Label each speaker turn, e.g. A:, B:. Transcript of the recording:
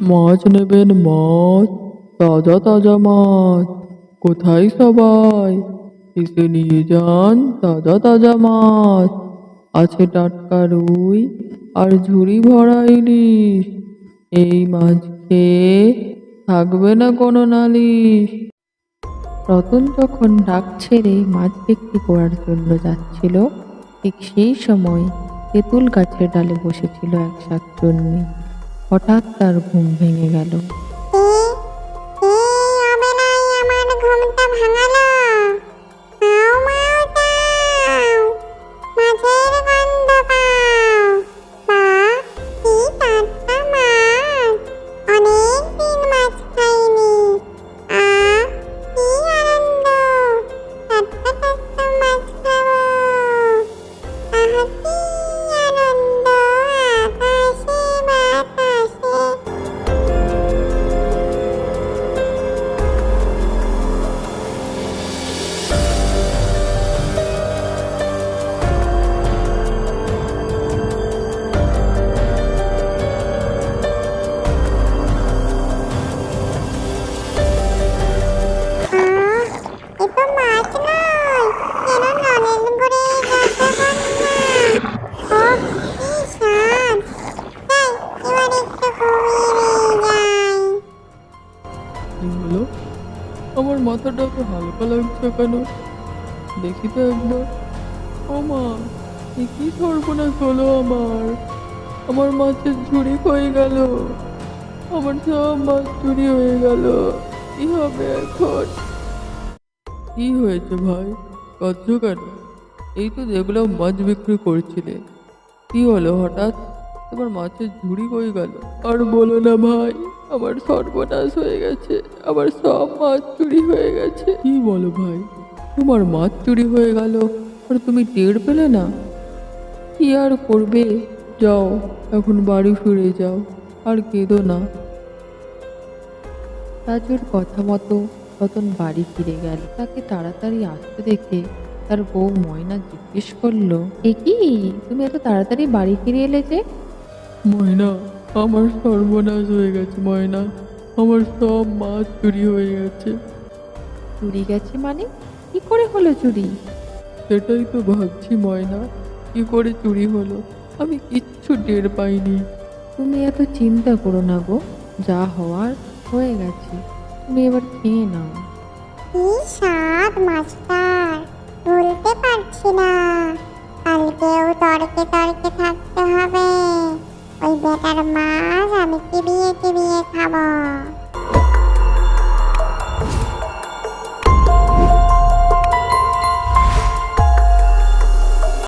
A: মাছ নেবেন? মাছ, তাজা তাজা মাছ। কোথায় সবাই? এসে নিয়ে যান তাজা তাজা মাছ। আছে টাটকা রুই আর ঝুড়ি ভরা ইলিশ। এই মাছ খেয়ে থাকবে না কোনো নালিশ। রতন যখন ডাক ছেড়ে মাছ বিক্রি করার জন্য যাচ্ছিল, ঠিক সেই সময় তেঁতুল গাছের ডালে বসেছিল এক শাকচুন্নি। হঠাৎ তার ঘুম ভেঙে গেল।
B: আমার ঘুমটা ভাঙালো। খাও মাও দাও, মাছের গন্ধ পাও। বাহ, কি টাটকা মাছ! অনেক দিন মাছ খাইনি। আহ, কি আনন্দ! টাটকা টাটকা মাছ খাবো। আহা, কি আনন্দ! আকাশে বাতাসে। এ তো মাছ নয়, যেন নলেন গুড়ে রসগোল্লা। ওহ, কি স্বাদ! যাই, এবার একটু ঘুমিয়ে যাই।
A: কি হলো? আমার মাথাটা এত হালকা লাগছে কেন? দেখি তো একবার। ও মা, এ কি সর্বনাশ হলো আমার! আমার মাছের ঝুড়ি হয়ে গেল। আমার সব মাছ চুরি হয়ে গেল। কি হবে এখন? কি হয়েছে ভাই? কাঁদছো কেন? এই তো দেখলাম মাছ বিক্রি করছিলে। কি হলো হঠাৎ? তোমার মাছের ঝুড়ি কই গেল? আর বলো না ভাই, আমার সর্বনাশ হয়ে গেছে। আমার সব মাছ চুরি হয়ে গেছে। কি বলো ভাই? তোমার মাছ চুরি হয়ে গেল আর তুমি টের পেলে না? কি আর করবে? যাও, এখন বাড়ি ফিরে যাও, আর কেঁদো না। রাজুর কথা মতো রতন বাড়ি ফিরে গেল। তাকে তাড়াতাড়ি আসতে দেখে তার বউ ময়না জিজ্ঞেস করলো, এ কি, তুমি এত তাড়াতাড়ি বাড়ি ফিরে এলে যে? ময়না, আমার সর্বনাশ হয়ে গেছে ময়না। আমার সব মাছ চুরি হয়ে গেছে। চুরি গেছে মানে? কি করে হলো চুরি? সেটাই তো ভাবছি ময়না, কি করে চুরি হলো। আমি কিচ্ছু টের পাইনি। তুমি এত চিন্তা করো না গো, যা হওয়ার হয়ে গেছে। তুমি এবার খেয়ে নাও।
B: কি স্বাদ মাছটার! ভুলতে পারছি না। কালকেও তর্কে তর্কে থাকতে হবে। ওই বেটার মাছ আমি চিবিয়ে চিবিয়ে খাবো।